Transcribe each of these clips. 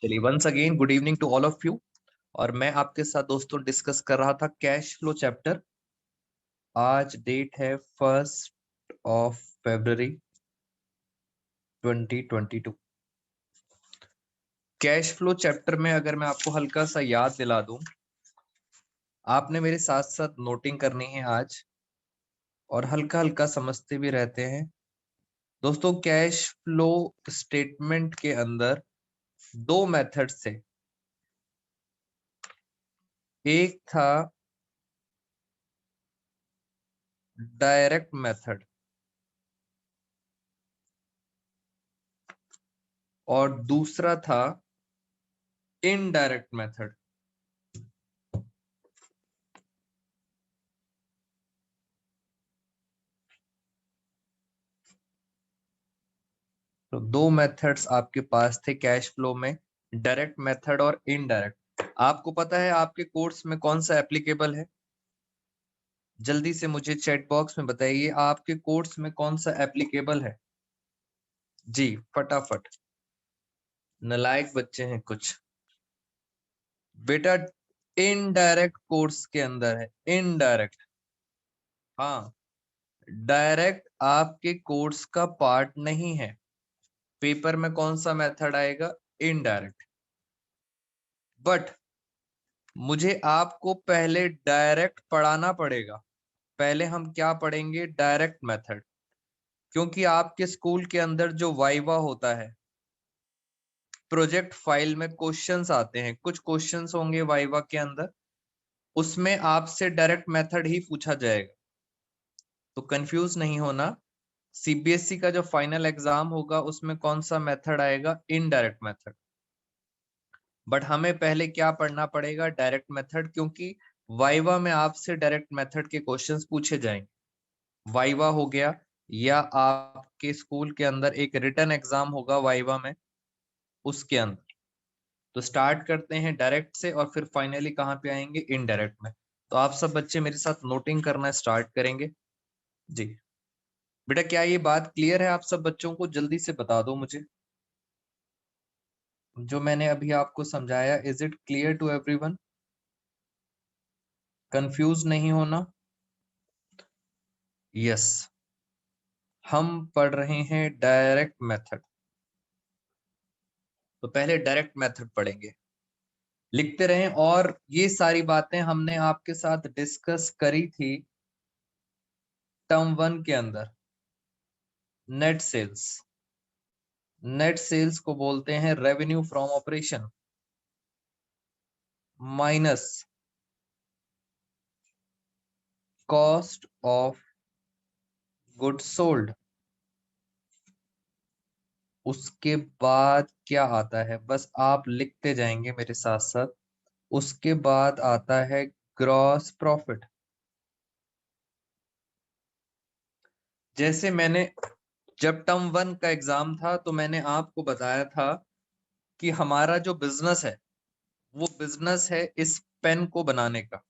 चलिए once again good evening to all of you. और मैं आपके साथ दोस्तों डिस्कस कर रहा था कैश फ्लो चैप्टर। आज डेट है 1 फरवरी 2022। कैश फ्लो चैप्टर में अगर मैं आपको हल्का सा याद दिला दूं, आपने मेरे साथ साथ नोटिंग करनी है आज और हल्का हल्का समझते भी रहते हैं। दोस्तों कैश फ्लो स्टेटमेंट के अंदर दो मेथड से, एक था डायरेक्ट मेथड और दूसरा था इनडायरेक्ट मेथड। तो दो मेथड्स आपके पास थे कैश फ्लो में, डायरेक्ट मेथड और इनडायरेक्ट। आपको पता है आपके कोर्स में कौन सा एप्लीकेबल है? जल्दी से मुझे चैट बॉक्स में बताइए, आपके कोर्स में कौन सा एप्लीकेबल है? जी फटाफट, नालायक बच्चे हैं कुछ। बेटा इनडायरेक्ट कोर्स के अंदर है, इनडायरेक्ट। हाँ, डायरेक्ट आपके कोर्स का पार्ट नहीं है। पेपर में कौन सा मेथड आएगा? इनडायरेक्ट। बट मुझे आपको पहले डायरेक्ट पढ़ाना पड़ेगा। पहले हम क्या पढ़ेंगे? Direct method. क्योंकि आपके स्कूल के अंदर जो वाइवा होता है, प्रोजेक्ट फाइल में क्वेश्चंस आते हैं, कुछ क्वेश्चंस होंगे वाइवा के अंदर, उसमें आपसे डायरेक्ट मेथड ही पूछा जाएगा। तो कंफ्यूज नहीं होना। सीबीएसई का जो फाइनल एग्जाम होगा उसमें कौन सा मेथड आएगा? Indirect method. बट हमें पहले क्या पढ़ना पड़ेगा? डायरेक्ट मेथड, क्योंकि वाइवा में आपसे डायरेक्ट मेथड के क्वेश्चंस पूछे जाएंगे। वाइवा हो गया, या आपके स्कूल के अंदर एक रिटन एग्जाम होगा वाइवा में, उसके अंदर। तो स्टार्ट करते हैं डायरेक्ट से और फिर फाइनली कहाँ पे आएंगे? इनडायरेक्ट में। तो आप सब बच्चे मेरे साथ नोटिंग करना स्टार्ट करेंगे। जी बेटा, क्या ये बात क्लियर है आप सब बच्चों को? जल्दी से बता दो मुझे, जो मैंने अभी आपको समझाया, is it clear to everyone? Confuse नहीं होना। यस, हम पढ़ रहे हैं डायरेक्ट मेथड। तो पहले डायरेक्ट मेथड पढ़ेंगे, लिखते रहें। और ये सारी बातें हमने आपके साथ डिस्कस करी थी टर्म 1 के अंदर। नेट सेल्स, नेट सेल्स को बोलते हैं revenue from operation minus cost of goods sold. उसके बाद क्या आता है? बस आप लिखते जाएंगे मेरे साथ साथ। उसके बाद आता है ग्रॉस प्रॉफिट। जैसे मैंने जब टर्म 1 का एग्जाम था तो मैंने आपको बताया था कि हमारा जो बिजनेस है वो बिजनेस है इस पेन को बनाने का।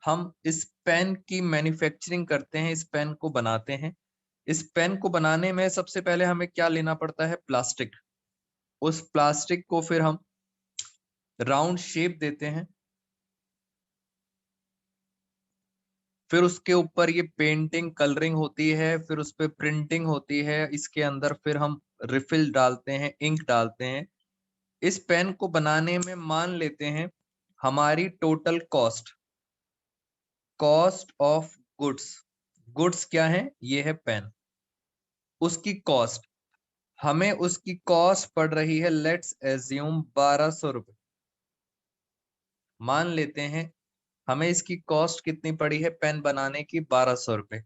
हम इस पेन की मैन्युफैक्चरिंग करते हैं, इस पेन को बनाते हैं। इस पेन को बनाने में सबसे पहले हमें क्या लेना पड़ता है? प्लास्टिक। उस प्लास्टिक को फिर हम राउंड शेप देते हैं, फिर उसके ऊपर ये पेंटिंग कलरिंग होती है, फिर उस पर प्रिंटिंग होती है। इसके अंदर फिर हम रिफिल डालते हैं, इंक डालते हैं। इस पेन को बनाने में मान लेते हैं हमारी total cost, cost of goods. Goods क्या है? ये है पेन। उसकी कॉस्ट, हमें उसकी कॉस्ट पड़ रही है, लेट्स एज्यूम 1200 रुपए। मान लेते हैं हमें इसकी कॉस्ट कितनी पड़ी है पेन बनाने की? 1200 रुपए।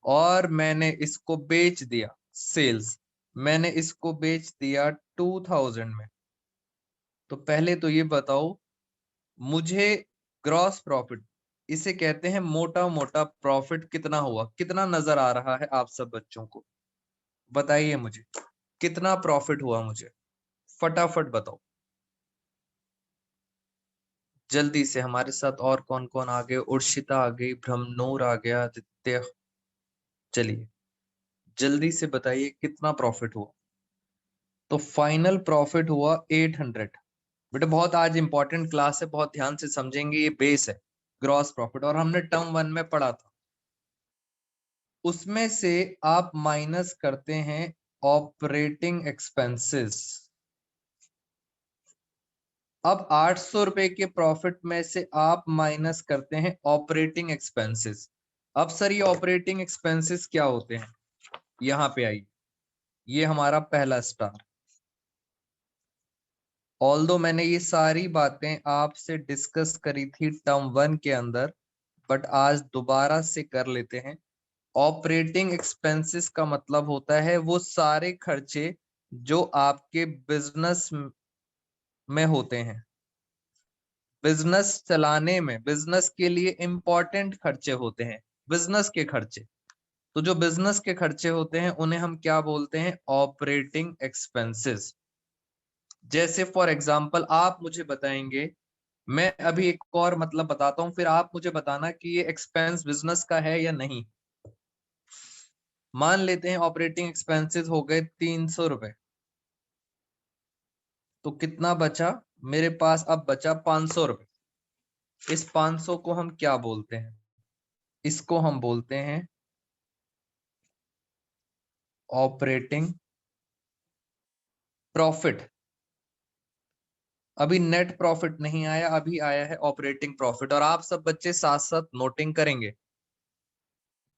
और मैंने इसको बेच दिया, सेल्स, मैंने इसको बेच दिया 2000 में। तो पहले तो ये बताओ मुझे, ग्रॉस प्रॉफिट इसे कहते हैं, मोटा मोटा प्रॉफिट कितना हुआ? कितना नजर आ रहा है आप सब बच्चों को? बताइए मुझे, कितना प्रॉफिट हुआ? मुझे फटाफट बताओ जल्दी से। हमारे साथ और कौन कौन आ गए? उर्शिता आ गई, ब्रह्मनूर आ गया, आदित्य। चलिए जल्दी से बताइए कितना प्रॉफिट हुआ। तो फाइनल प्रॉफिट हुआ 800। बेटा बहुत आज इंपॉर्टेंट क्लास है, बहुत ध्यान से समझेंगे, ये बेस है ग्रॉस प्रॉफिट, और हमने टर्म 1 में पढ़ा था। उसमें से आप माइनस करते हैं ऑपरेटिंग एक्सपेंसेस। अब 800 रुपए के प्रॉफिट में से आप माइनस करते हैं ऑपरेटिंग एक्सपेंसेस। अब सर ये ऑपरेटिंग एक्सपेंसेस क्या होते हैं, यहां पे आइए, ये हमारा पहला स्टार। ऑल्दो मैंने ये सारी बातें आपसे डिस्कस करी थी टर्म 1 के अंदर, बट आज दोबारा से कर लेते हैं। ऑपरेटिंग एक्सपेंसेस का मतलब होता है वो सारे खर्चे जो आपके बिजनेस में होते हैं, बिजनेस चलाने में, बिजनेस के लिए इंपॉर्टेंट खर्चे होते हैं, बिजनेस के खर्चे। तो जो बिजनेस के खर्चे होते हैं उन्हें हम क्या बोलते हैं, ऑपरेटिंग एक्सपेंसेस। जैसे फॉर एग्जांपल आप मुझे बताएंगे, मैं अभी एक और मतलब बताता हूं, फिर आप मुझे बताना कि ये एक्सपेंस बिजनेस का है या नहीं। मान लेते हैं ऑपरेटिंग एक्सपेंसेस हो गए 300 रुपए, तो कितना बचा मेरे पास, अब बचा 500 रुपए। इस 500 को हम क्या बोलते हैं, इसको हम बोलते हैं ऑपरेटिंग प्रॉफिट। अभी नेट प्रॉफिट नहीं आया, अभी आया है ऑपरेटिंग प्रॉफिट, और आप सब बच्चे साथ साथ नोटिंग करेंगे।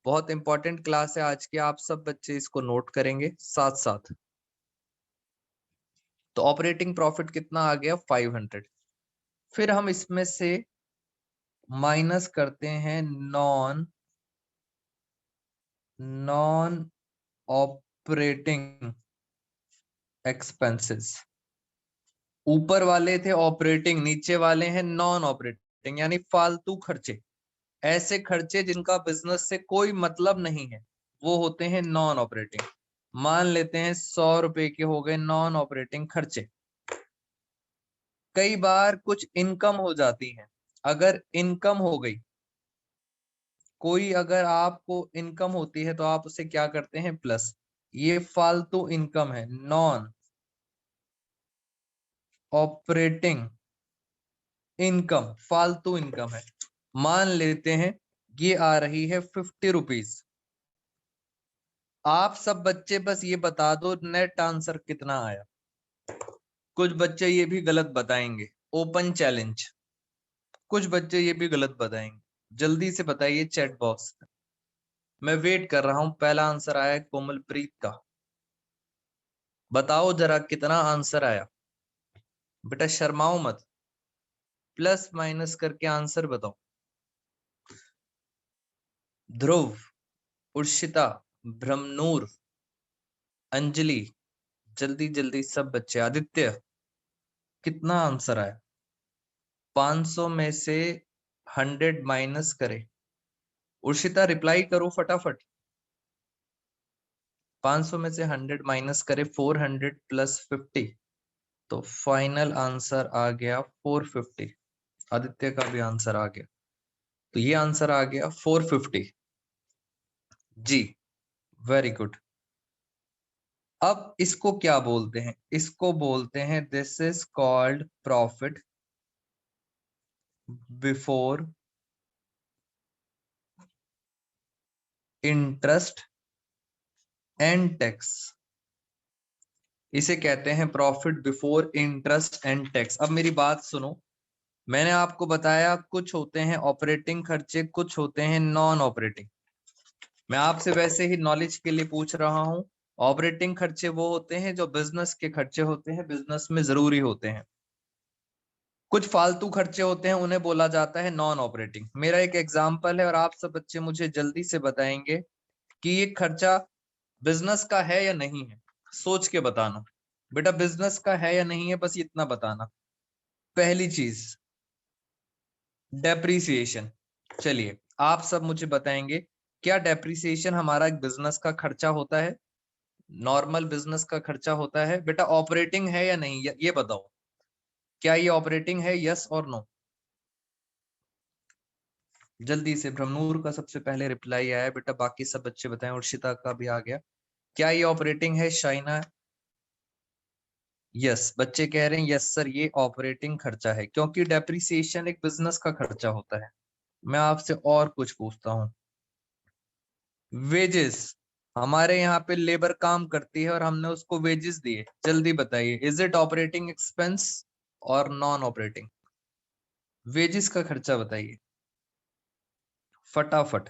बहुत इंपॉर्टेंट क्लास है आज की, आप सब बच्चे इसको नोट करेंगे साथ साथ। तो ऑपरेटिंग प्रॉफिट कितना आ गया, 500। फिर हम इसमें से माइनस करते हैं नॉन नॉन ऑपरेटिंग एक्सपेंसेस। ऊपर वाले थे ऑपरेटिंग, नीचे वाले हैं नॉन ऑपरेटिंग, यानी फालतू खर्चे। ऐसे खर्चे जिनका बिजनेस से कोई मतलब नहीं है, वो होते हैं नॉन ऑपरेटिंग। मान लेते हैं 100 रुपए के हो गए नॉन ऑपरेटिंग खर्चे। कई बार कुछ इनकम हो जाती है, अगर इनकम हो गई कोई, अगर आपको इनकम होती है तो आप उसे क्या करते हैं, प्लस। ये फालतू इनकम है, नॉन ऑपरेटिंग इनकम, फालतू इनकम है। मान लेते हैं ये आ रही है 50 रुपीज। आप सब बच्चे बस ये बता दो नेट आंसर कितना आया। कुछ बच्चे ये भी गलत बताएंगे, ओपन चैलेंज, कुछ बच्चे ये भी गलत बताएंगे। जल्दी से बताइए चैट बॉक्स में, मैं वेट कर रहा हूं। पहला आंसर आया है कोमलप्रीत का, बताओ जरा कितना आंसर आया। बेटा शर्माओ मत, प्लस माइनस करके आंसर बताओ। ध्रुव, उर्शिता, ब्रह्मनूर, अंजलि, जल्दी जल्दी सब बच्चे। आदित्य, कितना आंसर आया, 500 में से 100 माइनस करे। उर्शिता रिप्लाई करो फटाफट। 500 में से 100 माइनस करे 400 प्लस 50, तो फाइनल आंसर आ गया 450। आदित्य का भी आंसर आ गया, तो ये आंसर आ गया 450। जी, वेरी गुड। अब इसको क्या बोलते हैं, इसको बोलते हैं, this is called profit before interest and tax. इसे कहते हैं profit before interest and tax. अब मेरी बात सुनो, मैंने आपको बताया कुछ होते हैं ऑपरेटिंग खर्चे, कुछ होते हैं नॉन ऑपरेटिंग। मैं आपसे वैसे ही नॉलेज के लिए पूछ रहा हूं। ऑपरेटिंग खर्चे वो होते हैं जो बिजनेस के खर्चे होते हैं, बिजनेस में जरूरी होते हैं। कुछ फालतू खर्चे होते हैं, उन्हें बोला जाता है नॉन ऑपरेटिंग। मेरा एक एग्जांपल है और आप सब बच्चे मुझे जल्दी से बताएंगे कि ये खर्चा बिजनेस का है या नहीं है। सोच के बताना बेटा, बिजनेस का है या नहीं है, बस इतना बताना। पहली चीज, डेप्रीसिएशन। चलिए आप सब मुझे बताएंगे, क्या डेप्रीसिएशन हमारा एक बिजनेस का खर्चा होता है, नॉर्मल बिजनेस का खर्चा होता है? बेटा ऑपरेटिंग है या नहीं, ये बताओ, क्या ये ऑपरेटिंग है, यस और नो? जल्दी से, ब्रह्मनूर का सबसे पहले रिप्लाई आया बेटा, बाकी सब बच्चे बताएं। उर्शिता का भी आ गया, क्या ये ऑपरेटिंग है? शाइना, यस, बच्चे कह रहे हैं यस सर ये ऑपरेटिंग खर्चा है, क्योंकि डेप्रिसिएशन एक बिजनेस का खर्चा होता है। मैं आपसे और कुछ पूछता हूँ, वेजेस, हमारे यहाँ पे लेबर काम करती है और हमने उसको वेजेस दिए, जल्दी बताइए इज इट ऑपरेटिंग एक्सपेंस और नॉन ऑपरेटिंग? वेजेस का खर्चा बताइए फटाफट।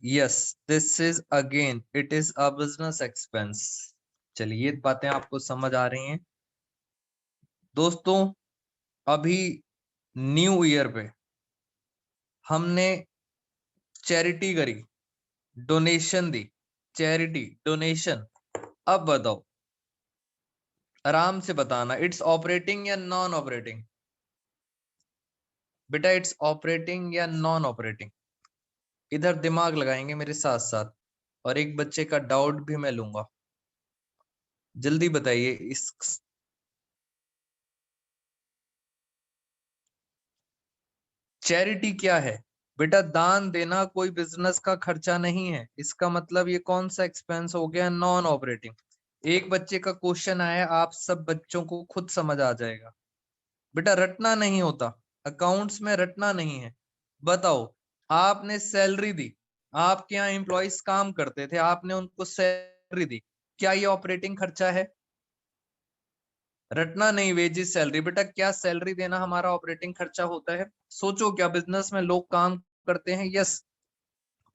Yes, this is again it is a business expense. चलिए, ये बातें आपको समझ आ रही हैं दोस्तों। अभी न्यू ईयर पे हमने चैरिटी करी, डोनेशन दी, चैरिटी डोनेशन। अब बताओ, आराम से बताना, इट्स ऑपरेटिंग या नॉन ऑपरेटिंग? बेटा इट्स ऑपरेटिंग या नॉन ऑपरेटिंग? इधर दिमाग लगाएंगे मेरे साथ साथ, और एक बच्चे का डाउट भी मैं लूंगा। जल्दी बताइए इस चैरिटी क्या है? बेटा दान देना कोई बिजनेस का खर्चा नहीं है, इसका मतलब ये कौन सा एक्सपेंस हो गया? Non operating. एक बच्चे का क्वेश्चन आया, आप सब बच्चों को खुद समझ आ जाएगा। बेटा रटना नहीं होता, अकाउंट्स में रटना नहीं है। बताओ, आपने सैलरी दी, आपके यहाँ एम्प्लॉयज काम करते थे, आपने उनको सैलरी दी, क्या ये ऑपरेटिंग खर्चा है? रटना नहीं, वेजेस सैलरी। बेटा क्या सैलरी देना हमारा ऑपरेटिंग खर्चा होता है? सोचो, क्या बिजनेस में लोग काम करते हैं? यस,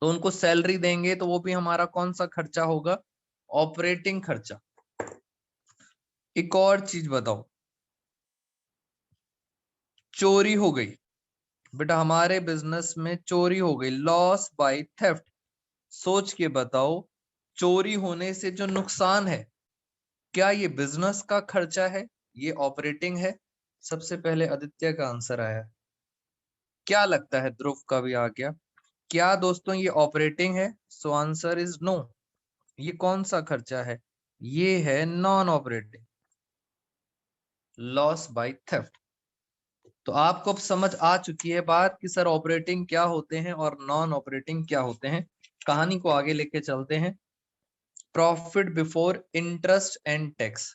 तो उनको सैलरी देंगे तो वो भी हमारा कौन सा खर्चा होगा? ऑपरेटिंग खर्चा। एक और चीज बताओ, चोरी हो गई, बेटा हमारे बिजनेस में चोरी हो गई, लॉस बाय थेफ्ट। सोच के बताओ, चोरी होने से जो नुकसान है, क्या ये बिजनेस का खर्चा है, ये ऑपरेटिंग है? सबसे पहले आदित्य का आंसर आया, क्या लगता है ध्रुव का भी आ गया? क्या दोस्तों ये ऑपरेटिंग है? So answer is no. ये कौन सा खर्चा है? ये है non operating, loss by theft. तो आपको अब समझ आ चुकी है बात कि सर ऑपरेटिंग क्या होते हैं और नॉन ऑपरेटिंग क्या होते हैं। कहानी को आगे लेके चलते हैं। Profit before interest and tax,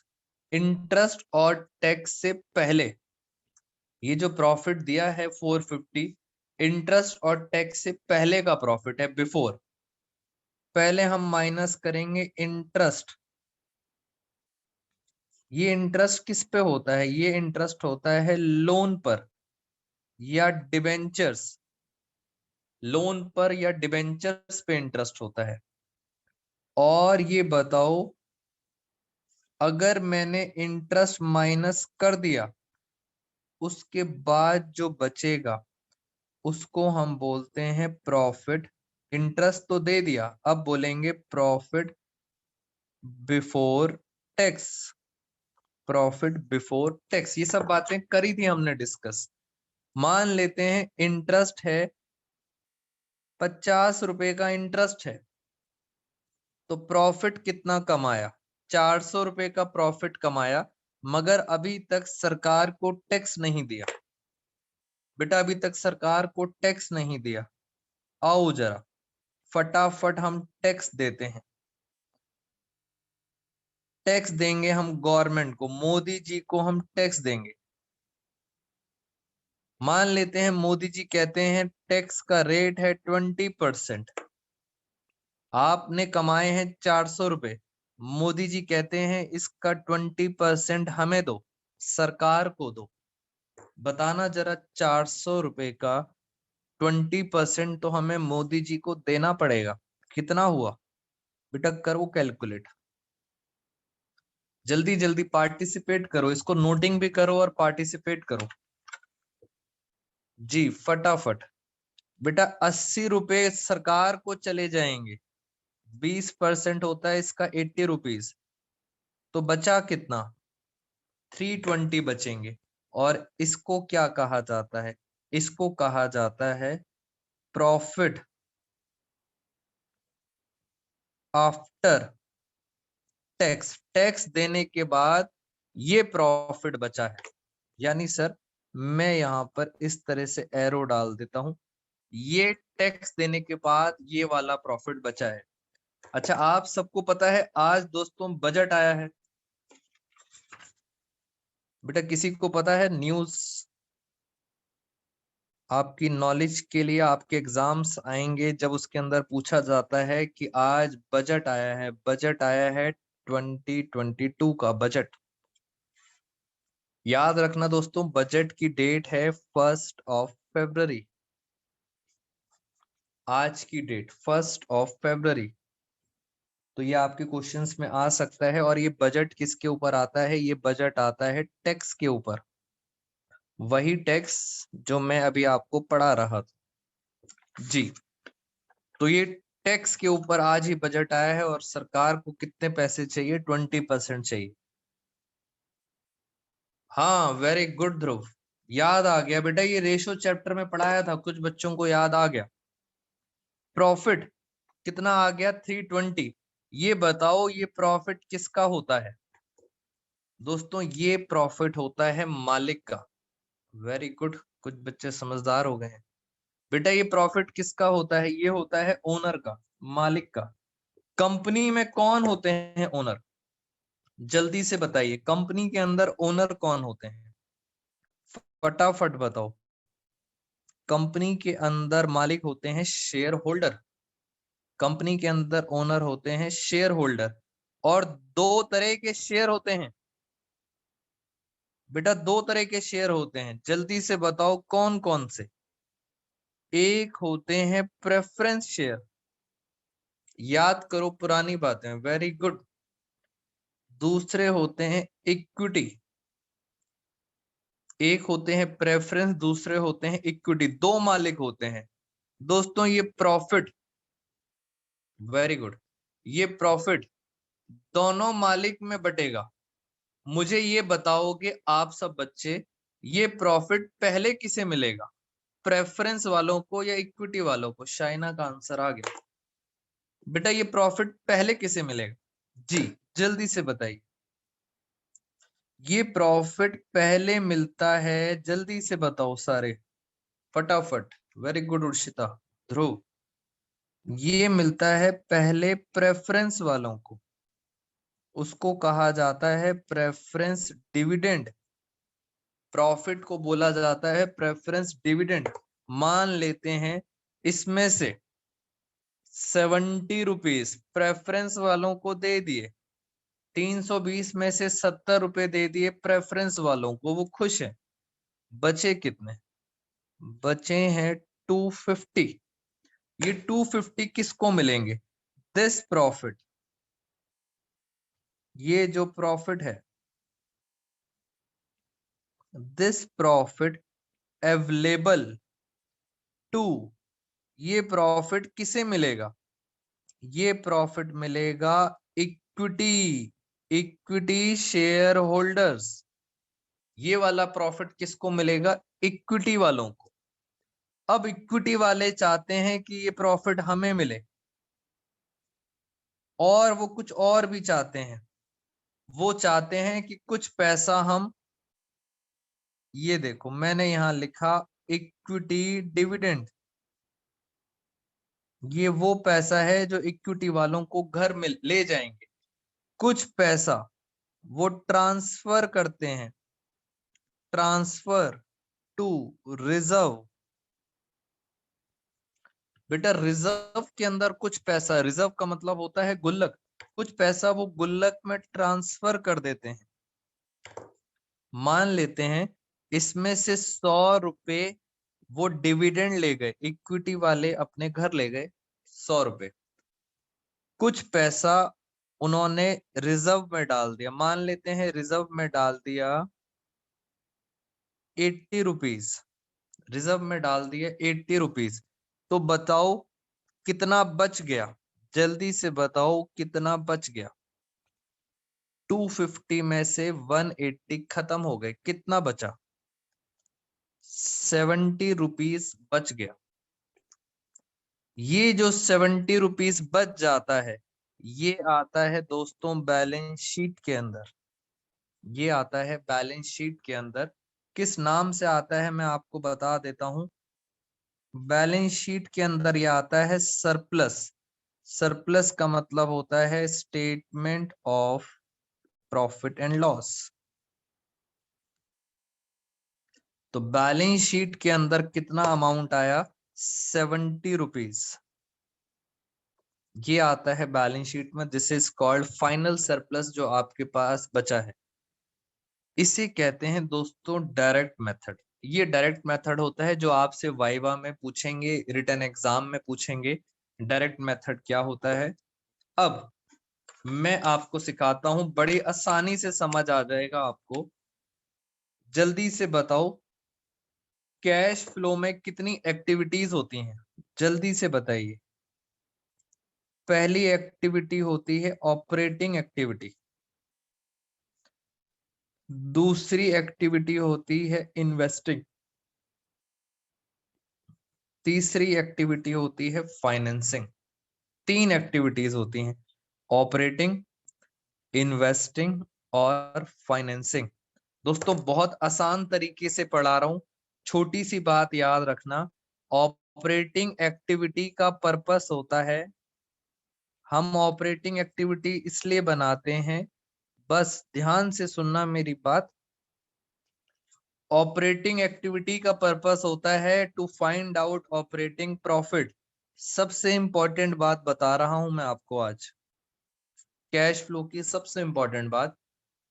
interest और टैक्स से पहले ये जो प्रॉफिट दिया है 450, इंटरेस्ट और टैक्स से पहले का प्रॉफिट है, बिफोर। पहले हम माइनस करेंगे इंटरेस्ट। ये इंटरेस्ट किस पे होता है? ये इंटरेस्ट होता है लोन पर या डिबेंचर्स, लोन पर या डिबेंचर्स पे इंटरेस्ट होता है। और ये बताओ, अगर मैंने इंटरेस्ट माइनस कर दिया, उसके बाद जो बचेगा उसको हम बोलते हैं प्रॉफिट। इंटरेस्ट तो दे दिया, अब बोलेंगे profit before tax, profit before tax. ये सब बातें करी थी हमने डिस्कस। मान लेते हैं इंटरेस्ट है 50 रुपए का इंटरेस्ट है, तो प्रॉफिट कितना कमाया? 400 रुपए का प्रॉफिट कमाया, मगर अभी तक सरकार को टैक्स नहीं दिया। बेटा अभी तक सरकार को टैक्स नहीं दिया, आओ जरा फटाफट हम टैक्स देते हैं। टैक्स देंगे हम गवर्नमेंट को, मोदी जी को हम टैक्स देंगे। मान लेते हैं मोदी जी कहते हैं टैक्स का रेट है 20%। आपने कमाए हैं 400 रुपए, मोदी जी कहते हैं इसका 20% हमें दो, सरकार को दो। बताना जरा, 400 रुपए का 20% तो हमें मोदी जी को देना पड़ेगा, कितना हुआ? बेटा करो कैलकुलेट, जल्दी जल्दी पार्टिसिपेट करो, इसको नोटिंग भी करो और पार्टिसिपेट करो जी फटाफट। बेटा 80 रुपए सरकार को चले जाएंगे, 20% होता है इसका 80 रुपीज, तो बचा कितना? 320 बचेंगे। और इसको क्या कहा जाता है? इसको कहा जाता है प्रॉफिट आफ्टर टैक्स। टैक्स देने के बाद ये प्रॉफिट बचा है। यानी सर मैं यहां पर इस तरह से एरो डाल देता हूं, ये टैक्स देने के बाद ये वाला प्रॉफिट बचा है। अच्छा, आप सबको पता है आज दोस्तों बजट आया है, बेटा किसी को पता है न्यूज, आपकी नॉलेज के लिए, आपके एग्जाम्स आएंगे जब उसके अंदर पूछा जाता है कि आज बजट आया है, बजट आया है 2022 का बजट। याद रखना दोस्तों, बजट की डेट है 1 फरवरी। आज की डेट 1 फरवरी। तो ये आपके क्वेश्चंस में आ सकता है। और ये बजट किसके ऊपर आता है? ये बजट आता है टैक्स के ऊपर, वही टैक्स जो मैं अभी आपको पढ़ा रहा था जी। तो ये टैक्स के ऊपर आज ही बजट आया है। और सरकार को कितने पैसे चाहिए? 20% चाहिए। हाँ, वेरी गुड ध्रुव, याद आ गया बेटा, ये रेशो चैप्टर में पढ़ाया था, कुछ बच्चों को याद आ गया। प्रॉफिट कितना आ गया? 320। ये बताओ ये प्रॉफिट किसका होता है? दोस्तों ये प्रॉफिट होता है मालिक का। वेरी गुड, कुछ बच्चे समझदार हो गए हैं। बेटा ये प्रॉफिट किसका होता है? ये होता है ओनर का, मालिक का। कंपनी में कौन होते हैं ओनर? जल्दी से बताइए, कंपनी के अंदर ओनर कौन होते हैं? फटाफट बताओ। कंपनी के अंदर मालिक होते हैं शेयर होल्डर। कंपनी के अंदर ओनर होते हैं शेयर होल्डर। और दो तरह के शेयर होते हैं बेटा, दो तरह के शेयर होते हैं। जल्दी से बताओ कौन कौन से? एक होते हैं प्रेफरेंस शेयर, याद करो पुरानी बातें, वेरी गुड। दूसरे होते हैं इक्विटी। एक होते हैं प्रेफरेंस, दूसरे होते हैं इक्विटी। दो मालिक होते हैं दोस्तों। ये प्रॉफिट, वेरी गुड, ये प्रॉफिट दोनों मालिक में बटेगा। मुझे ये बताओगे आप सब बच्चे, ये प्रॉफिट पहले किसे मिलेगा? प्रेफरेंस वालों को या इक्विटी वालों को? शाइना का आंसर आ गया। बेटा ये प्रॉफिट पहले किसे मिलेगा? जी जल्दी से बताइए। ये प्रॉफिट पहले मिलता है, जल्दी से बताओ सारे, फटाफट। वेरी गुड उर्शिता, ध्रुव। ये मिलता है पहले प्रेफरेंस वालों को, उसको कहा जाता है प्रेफरेंस डिविडेंड। प्रॉफिट को बोला जाता है प्रेफरेंस डिविडेंड। मान लेते हैं इसमें से 70 रुपीज प्रेफरेंस वालों को दे दिए, 320 में से 70 रुपए दे दिए प्रेफरेंस वालों को, वो खुश है। बचे कितने? बचे हैं 250। ये 250 किसको मिलेंगे? दिस प्रॉफिट, ये जो प्रॉफिट है, दिस प्रॉफिट अवेलेबल टू, ये प्रॉफिट किसे मिलेगा? ये प्रॉफिट मिलेगा इक्विटी, इक्विटी शेयर होल्डर्स। ये वाला प्रॉफिट किसको मिलेगा? इक्विटी वालों को। अब इक्विटी वाले चाहते हैं कि ये प्रॉफिट हमें मिले, और वो कुछ और भी चाहते हैं। वो चाहते हैं कि कुछ पैसा हम, ये देखो मैंने यहां लिखा इक्विटी डिविडेंड। ये वो पैसा है जो इक्विटी वालों को घर में ले जाएंगे। कुछ पैसा वो ट्रांसफर करते हैं, ट्रांसफर टू रिजर्व। बेटा रिजर्व के अंदर कुछ पैसा, रिजर्व का मतलब होता है गुल्लक, कुछ पैसा वो गुल्लक में ट्रांसफर कर देते हैं। मान लेते हैं इसमें से 100 रुपए वो डिविडेंड ले गए, इक्विटी वाले अपने घर ले गए 100 रुपए। कुछ पैसा उन्होंने रिजर्व में डाल दिया, मान लेते हैं रिजर्व में डाल दिया 80 रुपीज, रिजर्व में डाल दिया 80 रुपीज। तो बताओ कितना बच गया? जल्दी से बताओ कितना बच गया? 250 में से 180 खत्म हो गए, कितना बचा? 70 रुपीज बच गया। ये जो 70 रुपीज बच जाता है, ये आता है दोस्तों बैलेंस शीट के अंदर। ये आता है बैलेंस शीट के अंदर। किस नाम से आता है मैं आपको बता देता हूं। बैलेंस शीट के अंदर ये आता है सरप्लस। सरप्लस का मतलब होता है statement of profit and loss. तो बैलेंस शीट के अंदर कितना अमाउंट आया? 70 रुपीज। ये आता है बैलेंस शीट में। This is called final surplus, जो आपके पास बचा है। इसे कहते हैं दोस्तों डायरेक्ट मेथड। ये डायरेक्ट मेथड होता है जो आपसे वाइवा में पूछेंगे, रिटन एग्जाम में पूछेंगे, डायरेक्ट मेथड क्या होता है। अब मैं आपको सिखाता हूं, बड़ी आसानी से समझ आ जाएगा आपको। जल्दी से बताओ, कैश फ्लो में कितनी एक्टिविटीज होती हैं? जल्दी से बताइए। पहली एक्टिविटी होती है ऑपरेटिंग एक्टिविटी, दूसरी एक्टिविटी होती है इन्वेस्टिंग, तीसरी एक्टिविटी होती है फाइनेंसिंग। तीन एक्टिविटीज होती हैं, ऑपरेटिंग, इन्वेस्टिंग और फाइनेंसिंग। दोस्तों बहुत आसान तरीके से पढ़ा रहा हूं, छोटी सी बात याद रखना। ऑपरेटिंग एक्टिविटी का पर्पस होता है, हम ऑपरेटिंग एक्टिविटी इसलिए बनाते हैं, बस ध्यान से सुनना मेरी बात। ऑपरेटिंग एक्टिविटी का पर्पस होता है to find out operating profit. सबसे इंपॉर्टेंट बात बता रहा हूं मैं आपको आज, कैश फ्लो की सबसे इंपॉर्टेंट बात।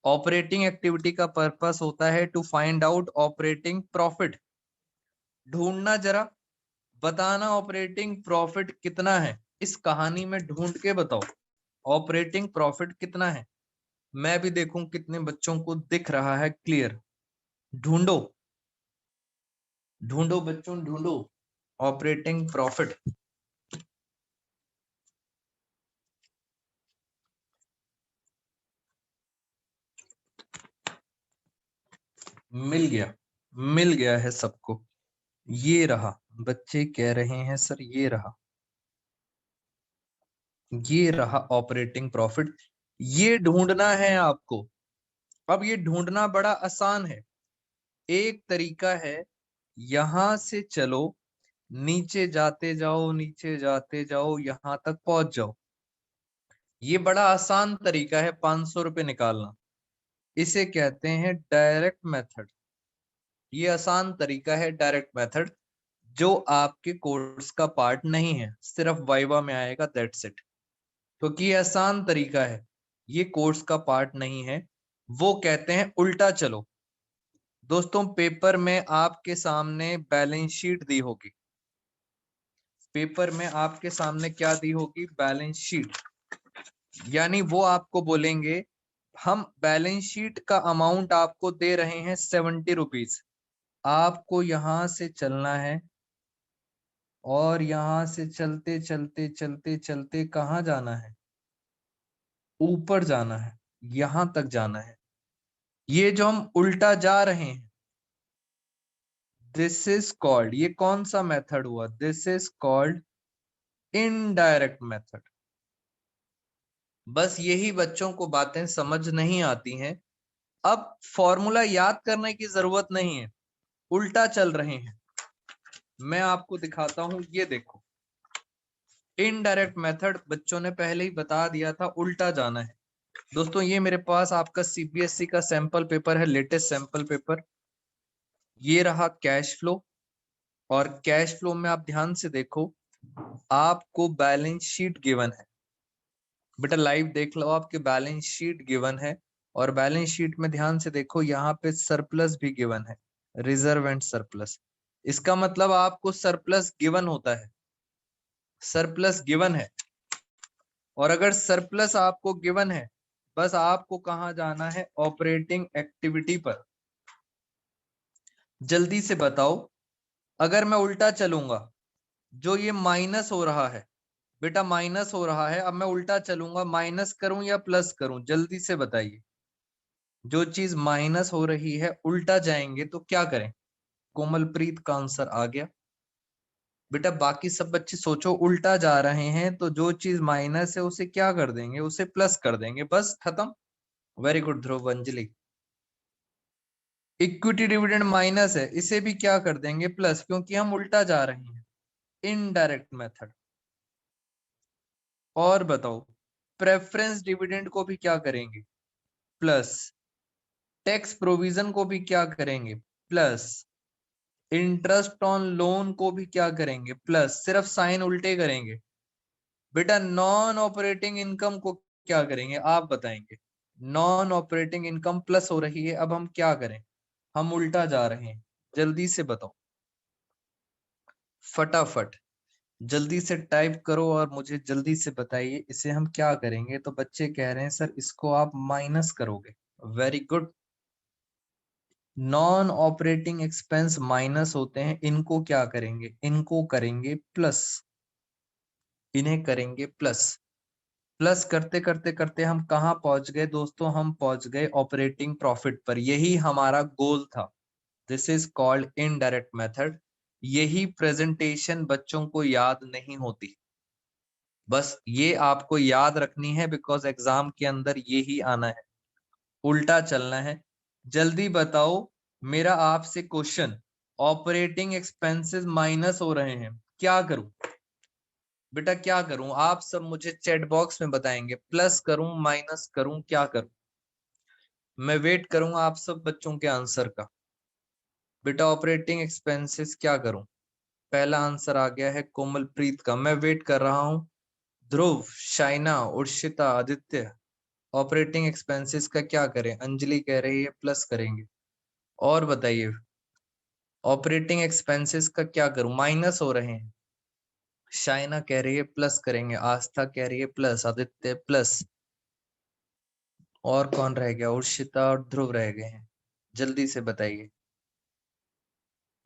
ऑपरेटिंग एक्टिविटी का पर्पस होता है to find out operating profit. ढूंढना जरा, बताना ऑपरेटिंग प्रॉफिट कितना है। इस कहानी में ढूंढ के बताओ ऑपरेटिंग प्रॉफिट कितना है। मैं भी देखूं कितने बच्चों को दिख रहा है क्लियर। ढूंढो ढूंढो बच्चों, ढूंढो ऑपरेटिंग प्रॉफिट। मिल गया, मिल गया है सबको। ये रहा, बच्चे कह रहे हैं सर ये रहा, ये रहा ऑपरेटिंग प्रॉफिट। ये ढूंढना है आपको। अब ये ढूंढना बड़ा आसान है। एक तरीका है, यहां से चलो, नीचे जाते जाओ, नीचे जाते जाओ, यहां तक पहुंच जाओ। ये बड़ा आसान तरीका है 500 रुपये निकालना। इसे कहते हैं डायरेक्ट मेथड। ये आसान तरीका है डायरेक्ट मेथड, जो आपके कोर्स का पार्ट नहीं है, सिर्फ वाइवा में आएगा, दैट्स इट। क्योंकि ये आसान तरीका है, ये कोर्स का पार्ट नहीं है। वो कहते हैं उल्टा चलो। दोस्तों पेपर में आपके सामने बैलेंस शीट दी होगी, पेपर में आपके सामने क्या दी होगी? Balance sheet. यानी वो आपको बोलेंगे हम बैलेंस शीट का अमाउंट आपको दे रहे हैं 70 रुपीज। आपको यहां से चलना है और यहां से चलते चलते चलते चलते कहाँ जाना है? ऊपर जाना है, यहां तक जाना है। ये जो हम उल्टा जा रहे हैं, दिस इज कॉल्ड, ये कौन सा मेथड हुआ? This is called indirect method. बस यही बच्चों को बातें समझ नहीं आती हैं। अब फॉर्मूला याद करने की जरूरत नहीं है, उल्टा चल रहे हैं। मैं आपको दिखाता हूं, ये देखो इनडायरेक्ट मेथड बच्चों ने पहले ही बता दिया था, उल्टा जाना है। दोस्तों ये मेरे पास आपका सीबीएसई का सैंपल पेपर है, लेटेस्ट सैंपल पेपर। ये रहा कैश फ्लो, और कैश फ्लो में आप ध्यान से देखो, आपको बैलेंस शीट गिवन है। बेटा लाइव देख लो, आपके बैलेंस शीट गिवन है, और बैलेंस शीट में ध्यान से देखो, यहाँ पे सरप्लस भी गिवन है, रिजर्व एंड सरप्लस। इसका मतलब आपको सरप्लस गिवन होता है, सरप्लस गिवन है। और अगर सरप्लस आपको गिवन है, बस आपको कहाँ जाना है? ऑपरेटिंग एक्टिविटी पर। जल्दी से बताओ, अगर मैं उल्टा चलूंगा, जो ये माइनस हो रहा है, बेटा माइनस हो रहा है, अब मैं उल्टा चलूंगा, माइनस करूं या प्लस करूं? जल्दी से बताइए। जो चीज माइनस हो रही है, उल्टा जाएंगे तो क्या करें? कोमलप्रीत का आंसर आ गया। बेटा बाकी सब बच्चे सोचो, उल्टा जा रहे हैं तो जो चीज माइनस है उसे क्या कर देंगे? उसे प्लस कर देंगे, बस खत्म। वेरी गुड ध्रुव अंजलि। इक्विटी डिविडेंड माइनस है, इसे भी क्या कर देंगे? प्लस, क्योंकि हम उल्टा जा रहे हैं, इनडायरेक्ट मेथड। और बताओ, प्रेफरेंस डिविडेंड को भी क्या करेंगे? प्लस। टैक्स प्रोविजन को भी क्या करेंगे? प्लस। इंटरेस्ट ऑन लोन को भी क्या करेंगे, प्लस, सिर्फ साइन उल्टे करेंगे। बेटा नॉन ऑपरेटिंग इनकम को क्या करेंगे, आप बताएंगे। नॉन ऑपरेटिंग इनकम प्लस हो रही है, अब हम क्या करें, हम उल्टा जा रहे हैं, जल्दी से बताओ, फटाफट जल्दी से टाइप करो और मुझे जल्दी से बताइए इसे हम क्या करेंगे। तो बच्चे कह रहे हैं सर इसको आप माइनस करोगे, very good. Non operating expense minus होते हैं, इनको क्या करेंगे, इनको करेंगे प्लस, इन्हें करेंगे प्लस। प्लस करते करते करते हम कहां पहुंच गए दोस्तों, हम पहुंच गए ऑपरेटिंग प्रॉफिट पर। यही हमारा गोल था। This is called indirect method. यही प्रेजेंटेशन बच्चों को याद नहीं होती, बस ये आपको याद रखनी है, बिकॉज एग्जाम के अंदर यही आना है, उल्टा चलना है। जल्दी बताओ, मेरा आपसे क्वेश्चन, ऑपरेटिंग एक्सपेंसेस माइनस हो रहे हैं, क्या करूं बेटा, क्या करूं, आप सब मुझे चैट बॉक्स में बताएंगे, प्लस करूं माइनस करूं क्या करूं। मैं वेट करूंगा आप सब बच्चों के आंसर का। बेटा ऑपरेटिंग एक्सपेंसेस क्या करूं, पहला आंसर आ गया है कोमलप्रीत का, मैं वेट कर रहा हूं। ध्रुव, शाइना, उर्शिता, आदित्य, ऑपरेटिंग एक्सपेंसेस का क्या करें, अंजलि कह रही है प्लस करेंगे। और बताइए, ऑपरेटिंग एक्सपेंसेस का क्या करूं, माइनस हो रहे हैं। शाइना कह रही है प्लस करेंगे, आस्था कह रही है प्लस, आदित्य प्लस, और कौन रह गया, उर्शिता और ध्रुव रह गए हैं। जल्दी से बताइए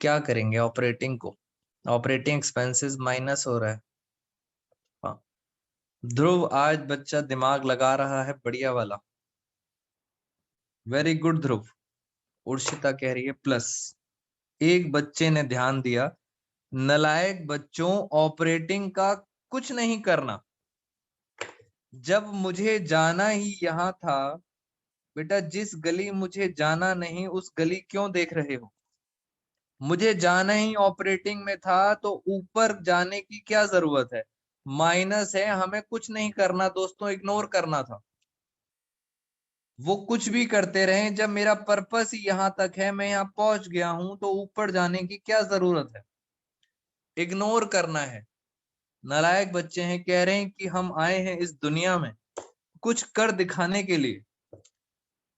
क्या करेंगे ऑपरेटिंग को, ऑपरेटिंग एक्सपेंसेस माइनस हो रहा है। हाँ, ध्रुव आज बच्चा दिमाग लगा रहा है, बढ़िया वाला, वेरी गुड ध्रुव। उर्शिता कह रही है प्लस, एक बच्चे ने ध्यान दिया, नलायक बच्चों, ऑपरेटिंग का कुछ नहीं करना, जब मुझे जाना ही यहाँ था। बेटा जिस गली मुझे जाना नहीं उस गली क्यों देख रहे हो, मुझे जाना ही ऑपरेटिंग में था, तो ऊपर जाने की क्या जरूरत है, माइनस है, हमें कुछ नहीं करना दोस्तों, इग्नोर करना था। वो कुछ भी करते रहे, जब मेरा पर्पस ही यहाँ तक है, मैं यहाँ पहुंच गया हूं, तो ऊपर जाने की क्या जरूरत है, इग्नोर करना है। नालायक बच्चे हैं, कह रहे हैं कि हम आए हैं इस दुनिया में कुछ कर दिखाने के लिए,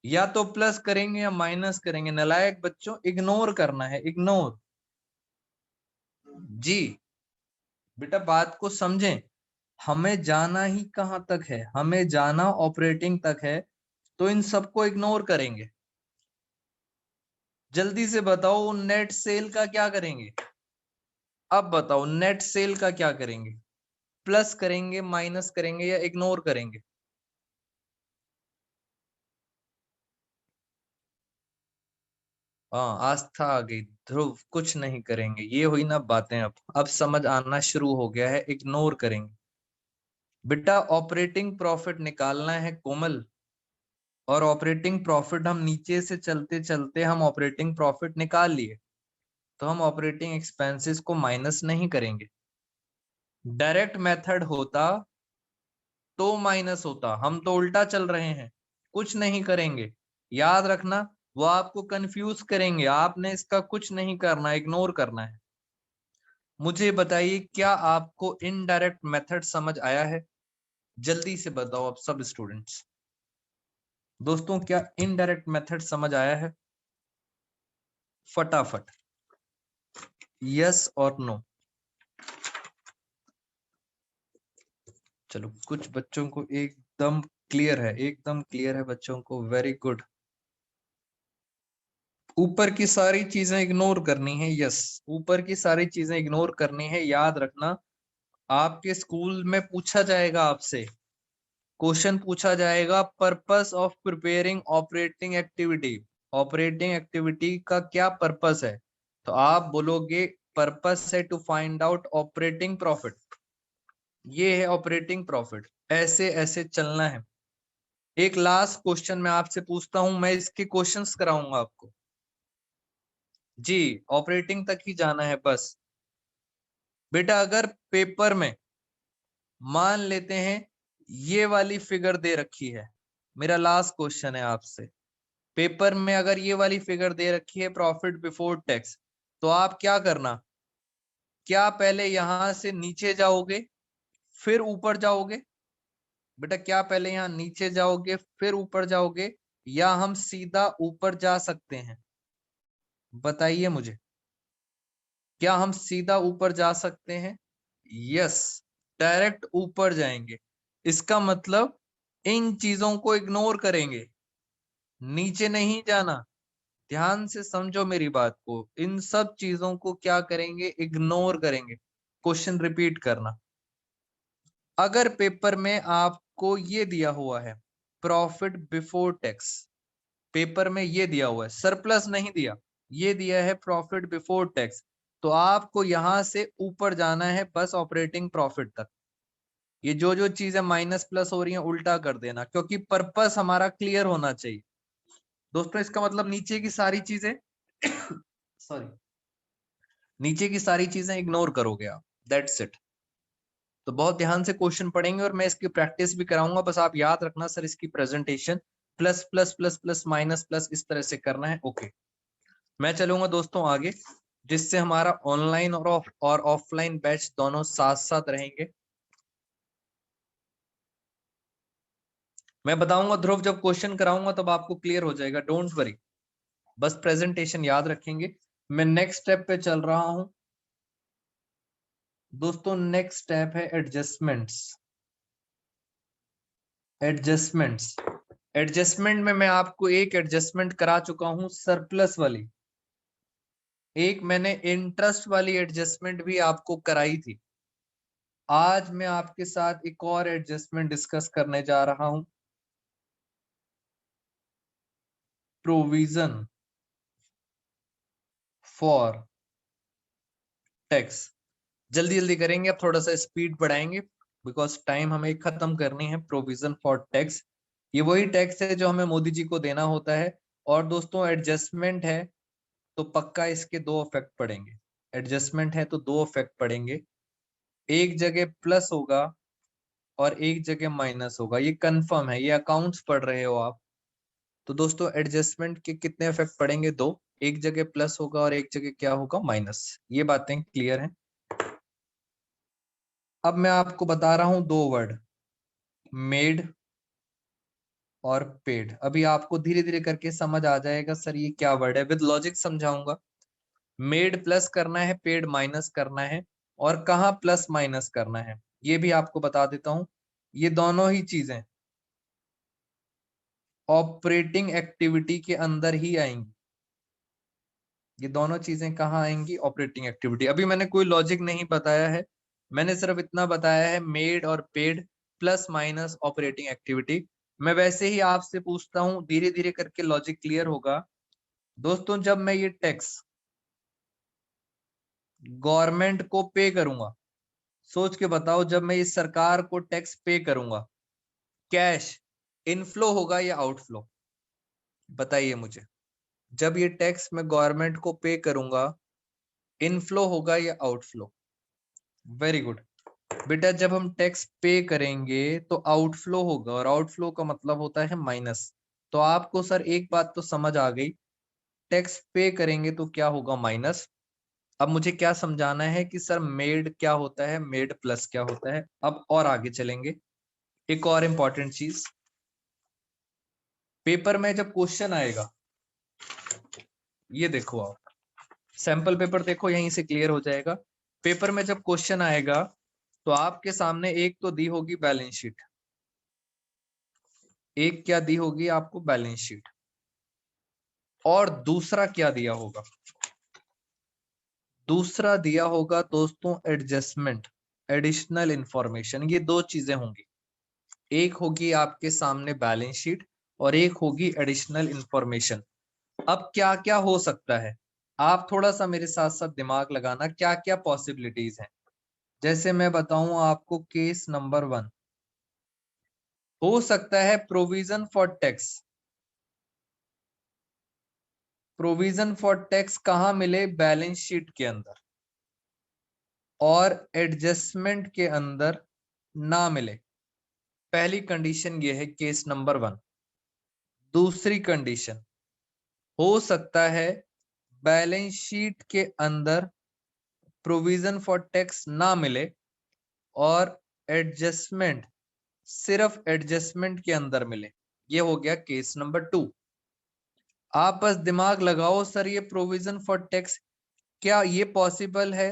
या तो प्लस करेंगे या माइनस करेंगे। नालायक बच्चों, इग्नोर करना है, इग्नोर। जी बेटा बात को समझें, हमें जाना ही कहां तक है, हमें जाना ऑपरेटिंग तक है, तो इन सबको इग्नोर करेंगे। जल्दी से बताओ नेट सेल का क्या करेंगे, अब बताओ नेट सेल का क्या करेंगे, प्लस करेंगे, माइनस करेंगे या इग्नोर करेंगे। हाँ आस्था आ गई, ध्रुव कुछ नहीं करेंगे, ये हुई ना बातें, अब समझ आना शुरू हो गया है, इग्नोर करेंगे। बेटा ऑपरेटिंग प्रॉफिट निकालना है कोमल, और ऑपरेटिंग प्रॉफिट हम नीचे से चलते चलते हम ऑपरेटिंग प्रॉफिट निकाल लिए, तो हम ऑपरेटिंग एक्सपेंसेस को माइनस नहीं करेंगे। डायरेक्ट मेथड होता तो माइनस होता, हम तो उल्टा चल रहे हैं, कुछ नहीं करेंगे। याद रखना, वो आपको कंफ्यूज करेंगे, आपने इसका कुछ नहीं करना, इग्नोर करना है। मुझे बताइए क्या आपको इनडायरेक्ट मेथड समझ आया है, जल्दी से बताओ अब सब स्टूडेंट्स। दोस्तों क्या इनडायरेक्ट मेथड समझ आया है, फटाफट, यस और नो। चलो कुछ बच्चों को एकदम क्लियर है, एकदम क्लियर है बच्चों को, वेरी गुड। ऊपर की सारी चीजें इग्नोर करनी है, यस, ऊपर की सारी चीजें इग्नोर करनी है। याद रखना, आपके स्कूल में पूछा जाएगा आपसे, क्वेश्चन पूछा जाएगा, purpose of preparing operating activity, operating activity का क्या पर्पस है, तो आप बोलोगे पर्पस है to find out operating profit, ये है ऑपरेटिंग प्रॉफिट, ऐसे ऐसे चलना है। एक लास्ट क्वेश्चन मैं आपसे पूछता हूं, मैं इसके क्वेश्चंस कराऊंगा आपको। जी, ऑपरेटिंग तक ही जाना है बस। बेटा अगर पेपर में मान लेते हैं ये वाली फिगर दे रखी है, मेरा लास्ट क्वेश्चन है आपसे, पेपर में अगर ये वाली फिगर दे रखी है प्रॉफिट बिफोर टैक्स, तो आप क्या करना, क्या पहले यहां से नीचे जाओगे फिर ऊपर जाओगे? बेटा क्या पहले यहाँ नीचे जाओगे फिर ऊपर जाओगे, या हम सीधा ऊपर जा सकते हैं? बताइए मुझे, क्या हम सीधा ऊपर जा सकते हैं? यस, डायरेक्ट ऊपर जाएंगे। इसका मतलब इन चीजों को इग्नोर करेंगे, नीचे नहीं जाना। ध्यान से समझो मेरी बात को, इन सब चीजों को क्या करेंगे, इग्नोर करेंगे। क्वेश्चन रिपीट करना, अगर पेपर में आपको ये दिया हुआ है प्रॉफिट बिफोर टैक्स, पेपर में ये दिया हुआ है, सरप्लस नहीं दिया, ये दिया है प्रॉफिट बिफोर टैक्स, तो आपको यहां से ऊपर जाना है बस ऑपरेटिंग प्रॉफिट तक। ये जो जो चीजें माइनस प्लस हो रही हैं उल्टा कर देना, क्योंकि पर्पस हमारा क्लियर होना चाहिए। दोस्तों इसका मतलब नीचे की सारी चीजें सॉरी, नीचे की सारी चीजें इग्नोर करोगे आप, दैट्स इट। तो बहुत ध्यान से क्वेश्चन पढ़ेंगे और मैं इसकी प्रैक्टिस भी कराऊंगा, बस आप याद रखना सर इसकी presentation plus plus plus plus minus plus इस तरह से करना है। ओके, मैं चलूंगा दोस्तों आगे, जिससे हमारा ऑनलाइन और ऑफलाइन बैच दोनों साथ साथ रहेंगे। मैं बताऊंगा ध्रुव, जब क्वेश्चन कराऊंगा तब आपको क्लियर हो जाएगा, डोंट वरी, बस प्रेजेंटेशन याद रखेंगे। मैं नेक्स्ट स्टेप पे चल रहा हूं दोस्तों, नेक्स्ट स्टेप है एडजस्टमेंट्स। एडजस्टमेंट्स, एडजस्टमेंट में मैं आपको एक एडजस्टमेंट करा चुका हूं सरप्लस वाली, एक मैंने इंटरेस्ट वाली एडजस्टमेंट भी आपको कराई थी। आज मैं आपके साथ एक और एडजस्टमेंट डिस्कस करने जा रहा हूं, प्रोविजन फॉर टैक्स। जल्दी जल्दी करेंगे, अब थोड़ा सा स्पीड बढ़ाएंगे बिकॉज टाइम हमें खत्म करनी है। प्रोविजन फॉर टैक्स, ये वही टैक्स है जो हमें मोदी जी को देना होता है। और दोस्तों एडजस्टमेंट है तो पक्का इसके दो इफेक्ट पड़ेंगे, एडजस्टमेंट है तो दो इफेक्ट पड़ेंगे, एक जगह प्लस होगा और एक जगह माइनस होगा, ये कंफर्म है, ये अकाउंट्स पढ़ रहे हो आप। तो दोस्तों एडजस्टमेंट के कितने इफेक्ट पड़ेंगे, दो, एक जगह प्लस होगा और एक जगह क्या होगा, माइनस। ये बातें क्लियर हैं? अब मैं आपको बता रहा हूं दो वर्ड, मेड और पेड। अभी आपको धीरे धीरे करके समझ आ जाएगा सर ये क्या वर्ड है, विद लॉजिक समझाऊंगा। मेड प्लस करना है, पेड माइनस करना है, और कहाँ प्लस माइनस करना है ये भी आपको बता देता हूं। ये दोनों ही चीजें ऑपरेटिंग एक्टिविटी के अंदर ही आएंगी। ये दोनों चीजें कहाँ आएंगी, ऑपरेटिंग एक्टिविटी। अभी मैंने कोई लॉजिक नहीं बताया है, मैंने सिर्फ इतना बताया है मेड और paid plus minus operating activity. मैं वैसे ही आपसे पूछता हूं, धीरे धीरे करके लॉजिक क्लियर होगा। दोस्तों जब मैं ये टैक्स गवर्नमेंट को पे करूंगा, सोच के बताओ, जब मैं इस सरकार को टैक्स पे करूंगा, कैश इनफ्लो होगा या आउटफ्लो? बताइए मुझे, जब ये टैक्स मैं गवर्नमेंट को पे करूंगा, इनफ्लो होगा या आउटफ्लो? वेरी गुड बेटा, जब हम टैक्स पे करेंगे तो आउटफ्लो होगा, और आउटफ्लो का मतलब होता है माइनस। तो आपको सर एक बात तो समझ आ गई, टैक्स पे करेंगे तो क्या होगा, माइनस। अब मुझे क्या समझाना है कि सर मेड क्या होता है, मेड प्लस क्या होता है। अब और आगे चलेंगे, एक और इंपॉर्टेंट चीज, पेपर में जब क्वेश्चन आएगा, ये देखो आप सैंपल पेपर देखो, यहीं से क्लियर हो जाएगा। पेपर में जब क्वेश्चन आएगा तो आपके सामने एक तो दी होगी बैलेंस शीट, एक क्या दी होगी आपको, बैलेंस शीट, और दूसरा क्या दिया होगा, दूसरा दिया होगा दोस्तों एडजस्टमेंट, एडिशनल इंफॉर्मेशन। ये दो चीजें होंगी, एक होगी आपके सामने बैलेंस शीट और एक होगी एडिशनल इंफॉर्मेशन। अब क्या क्या हो सकता है, आप थोड़ा सा मेरे साथ साथ दिमाग लगाना, क्या क्या पॉसिबिलिटीज हैं। जैसे मैं बताऊं आपको, केस नंबर 1 हो सकता है provision for tax. Provision for tax कहां मिले, बैलेंस शीट के अंदर, और एडजस्टमेंट के अंदर ना मिले। पहली कंडीशन ये है केस नंबर 1। दूसरी कंडीशन, हो सकता है बैलेंस शीट के अंदर प्रोविजन फॉर टैक्स ना मिले और एडजस्टमेंट सिर्फ एडजस्टमेंट के अंदर मिले, ये हो गया केस नंबर 2। आप बस दिमाग लगाओ सर, ये प्रोविजन फॉर टैक्स, क्या ये पॉसिबल है